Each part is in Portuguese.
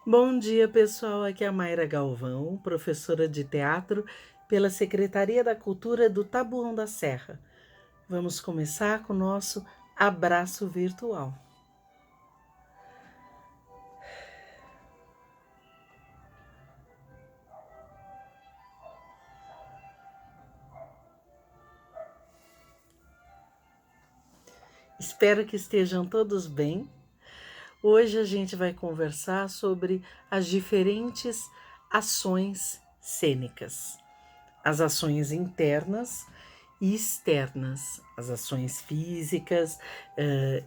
Bom dia, pessoal. Aqui é a Mayra Galvão, professora de teatro pela Secretaria da Cultura do Taboão da Serra. Vamos começar com o nosso abraço virtual. Espero que estejam todos bem. Hoje a gente vai conversar sobre as diferentes ações cênicas. As ações internas e externas, as ações físicas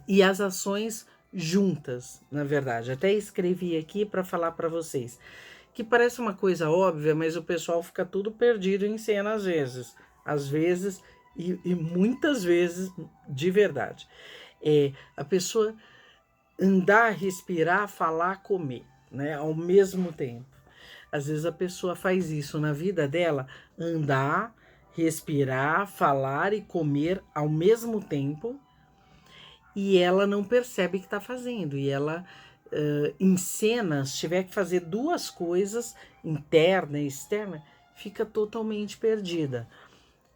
e as ações juntas, na verdade. Até escrevi aqui para falar para vocês, que parece uma coisa óbvia, mas o pessoal fica tudo perdido em cena às vezes e muitas vezes de verdade. A pessoa andar, respirar, falar, comer, né, ao mesmo tempo. Às vezes a pessoa faz isso na vida dela, andar, respirar, falar e comer ao mesmo tempo, e ela não percebe que está fazendo. E ela, em cenas, tiver que fazer duas coisas, interna e externa, fica totalmente perdida.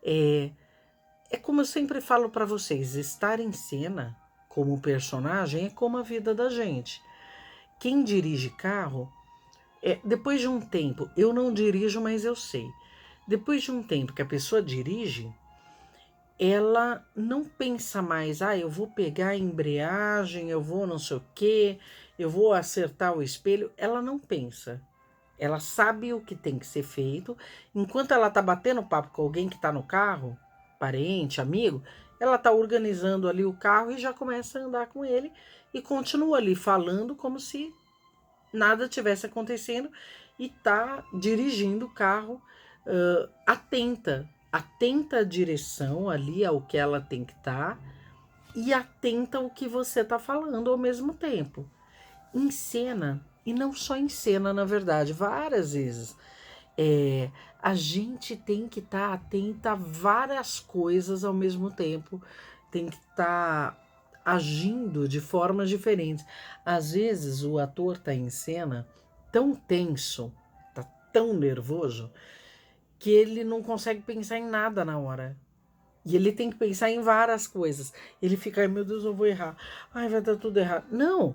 É como eu sempre falo para vocês, estar em cena como personagem é como a vida da gente. Quem dirige carro, depois de um tempo, eu não dirijo, mas eu sei. Depois de um tempo que a pessoa dirige, ela não pensa mais, eu vou pegar a embreagem, eu vou não sei o quê, eu vou acertar o espelho. Ela não pensa. Ela sabe o que tem que ser feito. Enquanto ela tá batendo papo com alguém que tá no carro, parente, amigo, ela tá organizando ali o carro e já começa a andar com ele e continua ali falando como se nada tivesse acontecendo e tá dirigindo o carro atenta à direção ali ao que ela tem que estar e atenta ao que você está falando ao mesmo tempo. Em cena, e não só em cena, na verdade, várias vezes. A gente tem que estar atenta a várias coisas ao mesmo tempo, tem que estar agindo de formas diferentes. Às vezes o ator está em cena tão tenso, tá tão nervoso, que ele não consegue pensar em nada na hora. E ele tem que pensar em várias coisas. Ele fica, ai meu Deus, eu vou errar. Ai, vai dar tudo errado. Não!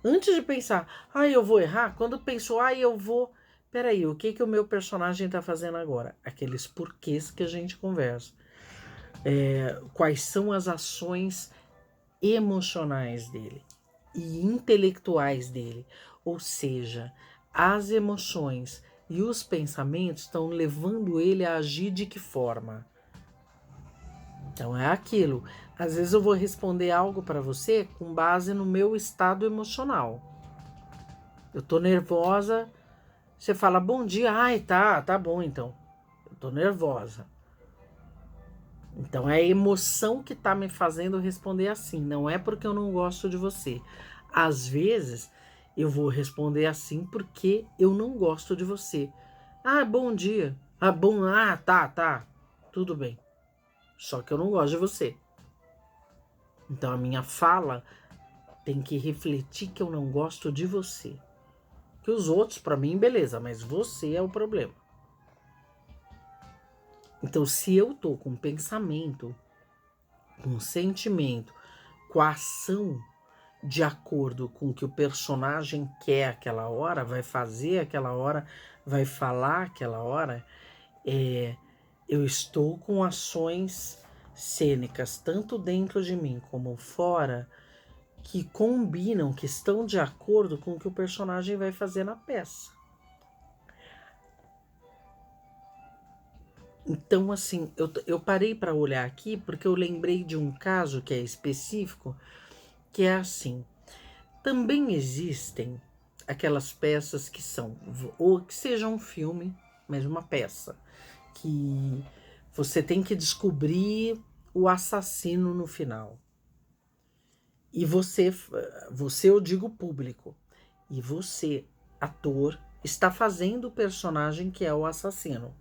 Antes de pensar, eu vou errar, quando pensou, eu vou. Peraí, o que o meu personagem tá fazendo agora? Aqueles porquês que a gente conversa. Quais são as ações emocionais dele e intelectuais dele? Ou seja, as emoções e os pensamentos estão levando ele a agir de que forma? Então é aquilo. Às vezes eu vou responder algo para você com base no meu estado emocional. Eu tô nervosa, você fala bom dia, tá bom então. Eu tô nervosa. Então é a emoção que tá me fazendo responder assim, não é porque eu não gosto de você. Às vezes eu vou responder assim porque eu não gosto de você. Bom dia. Tá. Tudo bem. Só que eu não gosto de você. Então a minha fala tem que refletir que eu não gosto de você. Que os outros, para mim, beleza, mas você é o problema. Então, se eu tô com pensamento, com sentimento, com a ação de acordo com o que o personagem quer aquela hora, vai fazer aquela hora, vai falar aquela hora, eu estou com ações cênicas, tanto dentro de mim como fora, que combinam, que estão de acordo com o que o personagem vai fazer na peça. Então, assim, eu parei para olhar aqui porque eu lembrei de um caso que é específico, que é assim. Também existem aquelas peças que são, ou que seja um filme, mas uma peça, que você tem que descobrir o assassino no final. E você eu digo público, e você, ator, está fazendo o personagem que é o assassino.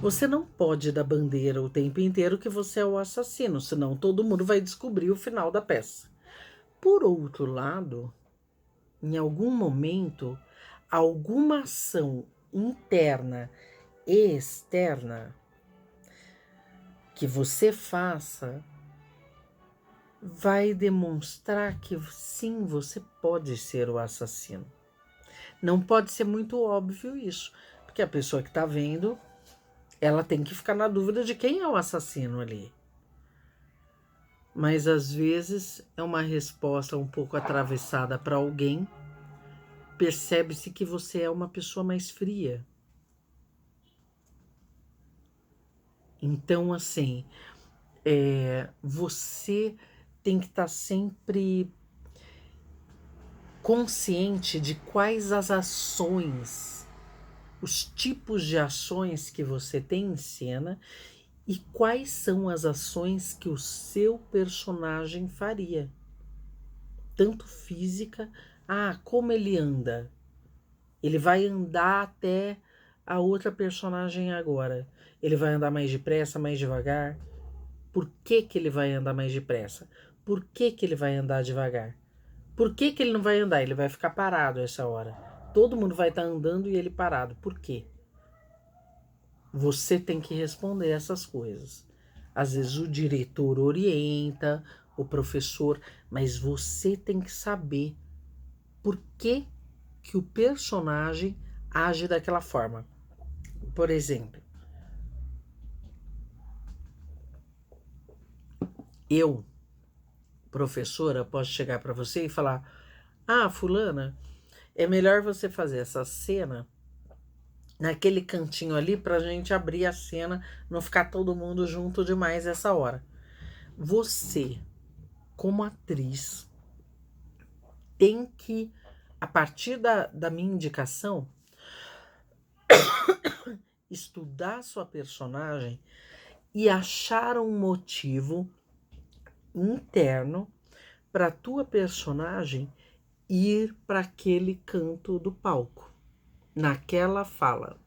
Você não pode dar bandeira o tempo inteiro que você é o assassino, senão todo mundo vai descobrir o final da peça. Por outro lado, em algum momento, alguma ação interna e externa que você faça vai demonstrar que sim, você pode ser o assassino. Não pode ser muito óbvio isso, porque a pessoa que está vendo, ela tem que ficar na dúvida de quem é o assassino ali. Mas às vezes é uma resposta um pouco atravessada para alguém. Percebe-se que você é uma pessoa mais fria. Então, assim, você tem que estar sempre consciente de quais as ações, os tipos de ações que você tem em cena e quais são as ações que o seu personagem faria. Tanto física, como ele anda. Ele vai andar até a outra personagem agora. Ele vai andar mais depressa, mais devagar. Por que que ele vai andar mais depressa? Por que que ele vai andar devagar? Por que que ele não vai andar? Ele vai ficar parado essa hora. Todo mundo vai estar andando e ele parado. Por quê? Você tem que responder essas coisas. Às vezes o diretor orienta, o professor, mas você tem que saber por que que o personagem age daquela forma. Por exemplo, eu, professora, posso chegar para você e falar: fulana, é melhor você fazer essa cena naquele cantinho ali para a gente abrir a cena, não ficar todo mundo junto demais essa hora. Você, como atriz, tem que, a partir da minha indicação, estudar a sua personagem e achar um motivo interno para a tua personagem ir para aquele canto do palco, naquela fala.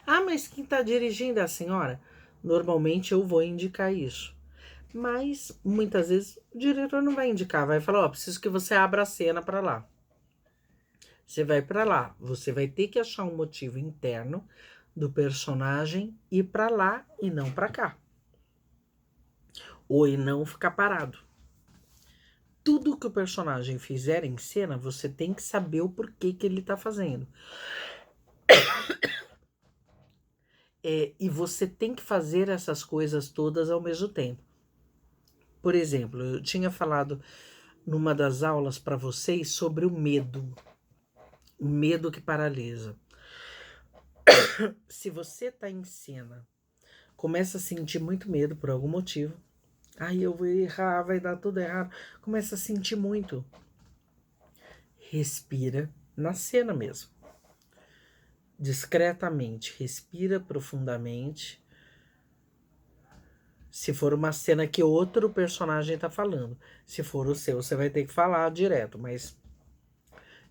Mas quem está dirigindo é a senhora? Normalmente eu vou indicar isso. Mas muitas vezes o diretor não vai indicar, vai falar: preciso que você abra a cena para lá. Você vai para lá, você vai ter que achar um motivo interno do personagem ir para lá e não para cá. Ou e não ficar parado. Tudo que o personagem fizer em cena, você tem que saber o porquê que ele está fazendo. E você tem que fazer essas coisas todas ao mesmo tempo. Por exemplo, eu tinha falado numa das aulas para vocês sobre o medo que paralisa. Se você está em cena, começa a sentir muito medo por algum motivo, eu vou errar, vai dar tudo errado, começa a sentir muito. Respira na cena mesmo. Discretamente, respira profundamente. Se for uma cena que outro personagem tá falando. Se for o seu, você vai ter que falar direto. Mas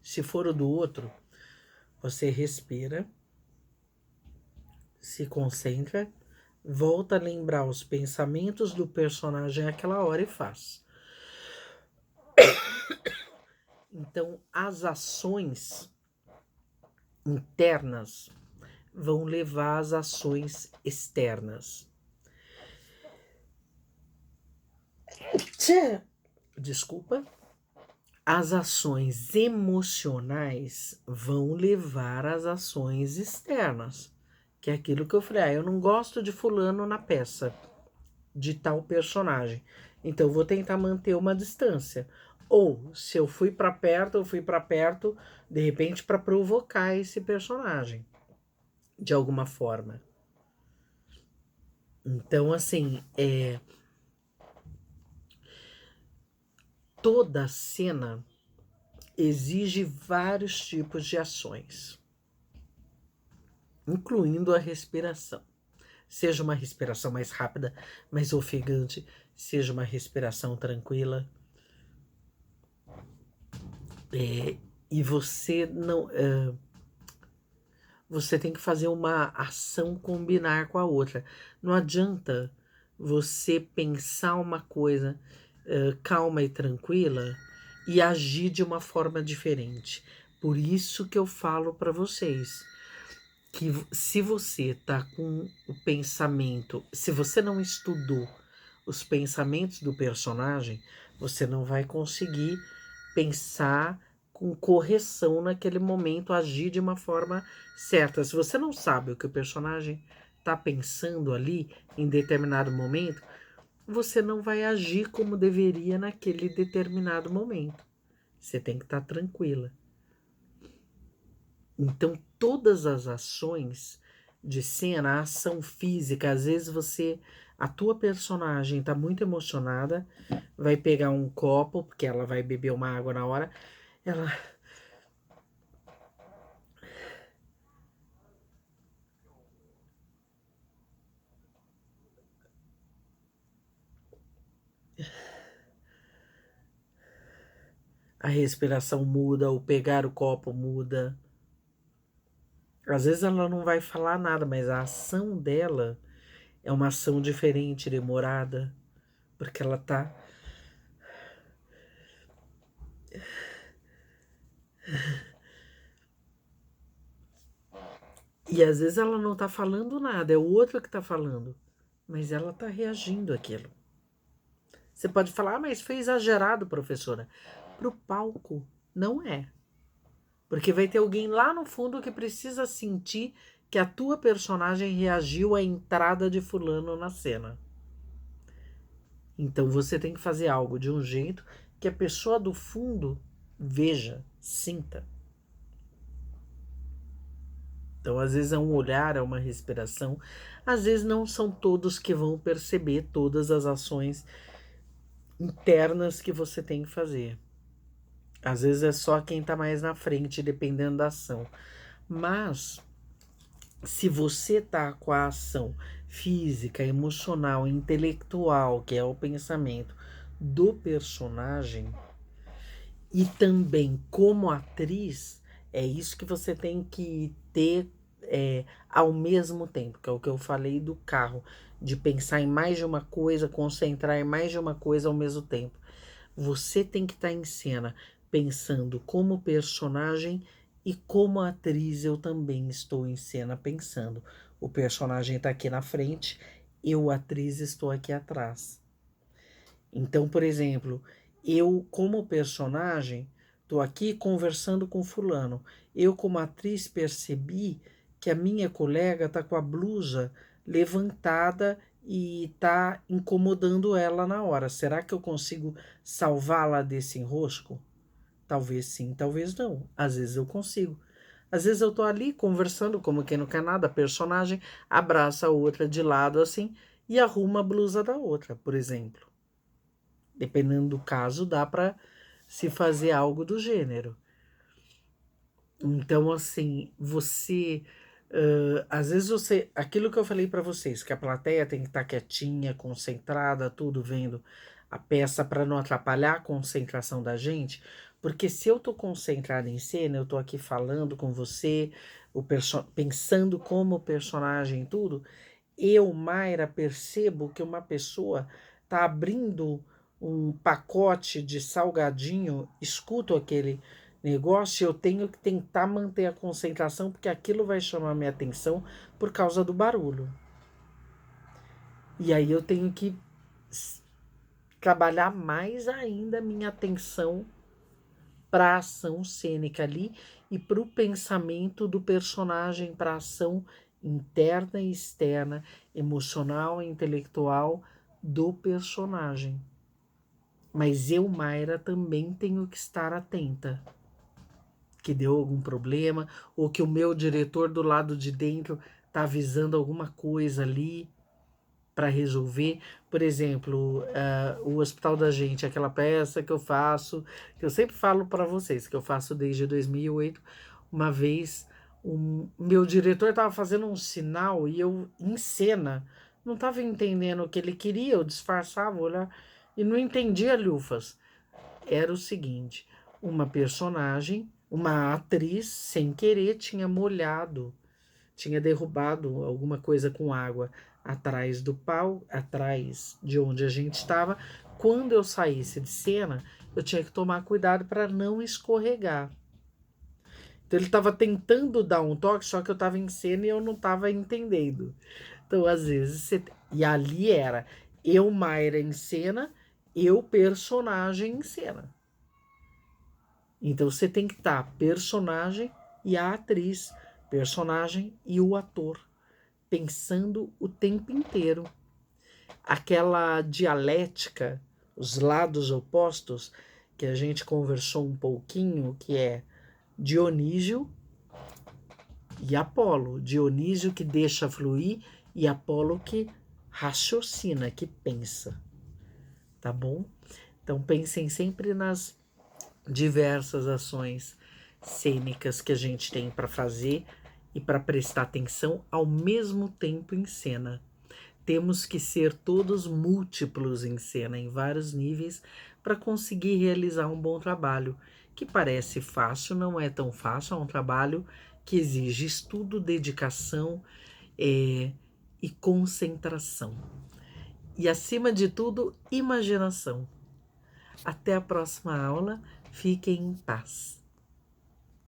se for o do outro, você respira, se concentra, volta a lembrar os pensamentos do personagem àquela hora e faz. Então, as ações internas vão levar às ações externas. Desculpa. As ações emocionais vão levar às ações externas. Que é aquilo que eu falei, eu não gosto de fulano na peça, de tal personagem. Então, vou tentar manter uma distância. Ou, se eu fui para perto, de repente, para provocar esse personagem. De alguma forma. Então, assim, toda cena exige vários tipos de ações, incluindo a respiração. Seja uma respiração mais rápida, mais ofegante, seja uma respiração tranquila. E você não... você tem que fazer uma ação combinar com a outra. Não adianta você pensar uma coisa calma e tranquila e agir de uma forma diferente. Por isso que eu falo para vocês que se você tá com o pensamento, se você não estudou os pensamentos do personagem, você não vai conseguir pensar com correção naquele momento, agir de uma forma certa. Se você não sabe o que o personagem está pensando ali em determinado momento, você não vai agir como deveria naquele determinado momento. Você tem que estar tranquila. Então, todas as ações de cena, a ação física, às vezes a tua personagem está muito emocionada, vai pegar um copo, porque ela vai beber uma água na hora, ela a respiração muda, o pegar o copo muda. Às vezes ela não vai falar nada, mas a ação dela é uma ação diferente, demorada, porque ela tá. E às vezes ela não tá falando nada, é o outro que tá falando, mas ela tá reagindo àquilo. Você pode falar, mas foi exagerado, professora. Pro palco, não é. Porque vai ter alguém lá no fundo que precisa sentir que a tua personagem reagiu à entrada de fulano na cena. Então você tem que fazer algo de um jeito que a pessoa do fundo veja, sinta. Então, às vezes é um olhar, é uma respiração. Às vezes não são todos que vão perceber todas as ações internas que você tem que fazer. Às vezes é só quem está mais na frente, dependendo da ação. Mas se você tá com a ação física, emocional, intelectual, que é o pensamento do personagem, e também como atriz, é isso que você tem que ter ao mesmo tempo, que é o que eu falei do carro, de pensar em mais de uma coisa, concentrar em mais de uma coisa ao mesmo tempo. Você tem que estar em cena pensando como personagem e como atriz eu também estou em cena pensando. O personagem está aqui na frente, eu, atriz, estou aqui atrás. Então, por exemplo, eu como personagem estou aqui conversando com fulano. Eu como atriz percebi que a minha colega está com a blusa levantada e está incomodando ela na hora. Será que eu consigo salvá-la desse enrosco? Talvez sim, talvez não. Às vezes eu consigo. Às vezes eu tô ali conversando, como quem não quer nada, a personagem abraça a outra de lado assim e arruma a blusa da outra, por exemplo. Dependendo do caso, dá para se fazer algo do gênero. Então, assim, às vezes você. Aquilo que eu falei para vocês, que a plateia tem que estar quietinha, concentrada, tudo vendo a peça para não atrapalhar a concentração da gente. Porque se eu tô concentrada em cena, eu tô aqui falando com você, pensando como personagem e tudo, eu, Mayra, percebo que uma pessoa tá abrindo um pacote de salgadinho, escuto aquele negócio, eu tenho que tentar manter a concentração, porque aquilo vai chamar minha atenção por causa do barulho. E aí eu tenho que trabalhar mais ainda a minha atenção para a ação cênica ali e para o pensamento do personagem, para a ação interna e externa, emocional e intelectual do personagem. Mas eu, Mayra, também tenho que estar atenta. Que deu algum problema, ou que o meu diretor do lado de dentro está avisando alguma coisa ali para resolver. Por exemplo, o Hospital da Gente, aquela peça que eu faço, que eu sempre falo para vocês, que eu faço desde 2008. Uma vez, meu diretor estava fazendo um sinal e eu, em cena, não estava entendendo o que ele queria, eu disfarçava, olhar, e não entendia lufas. Era o seguinte, uma personagem, uma atriz, sem querer, tinha molhado, tinha derrubado alguma coisa com água atrás do pau, atrás de onde a gente estava. Quando eu saísse de cena, eu tinha que tomar cuidado para não escorregar. Então ele estava tentando dar um toque, só que eu estava em cena e eu não estava entendendo. Então, às vezes, e ali era eu, Mayra, em cena, eu, personagem, em cena. Então você tem que estar personagem e a atriz, personagem e o ator, pensando o tempo inteiro. Aquela dialética, os lados opostos, que a gente conversou um pouquinho, que é Dionísio e Apolo. Dionísio que deixa fluir e Apolo que raciocina, que pensa. Tá bom? Então pensem sempre nas diversas ações cênicas que a gente tem para fazer e para prestar atenção ao mesmo tempo em cena. Temos que ser todos múltiplos em cena, em vários níveis, para conseguir realizar um bom trabalho, que parece fácil, não é tão fácil, é um trabalho que exige estudo, dedicação e concentração. E, acima de tudo, imaginação. Até a próxima aula. Fiquem em paz.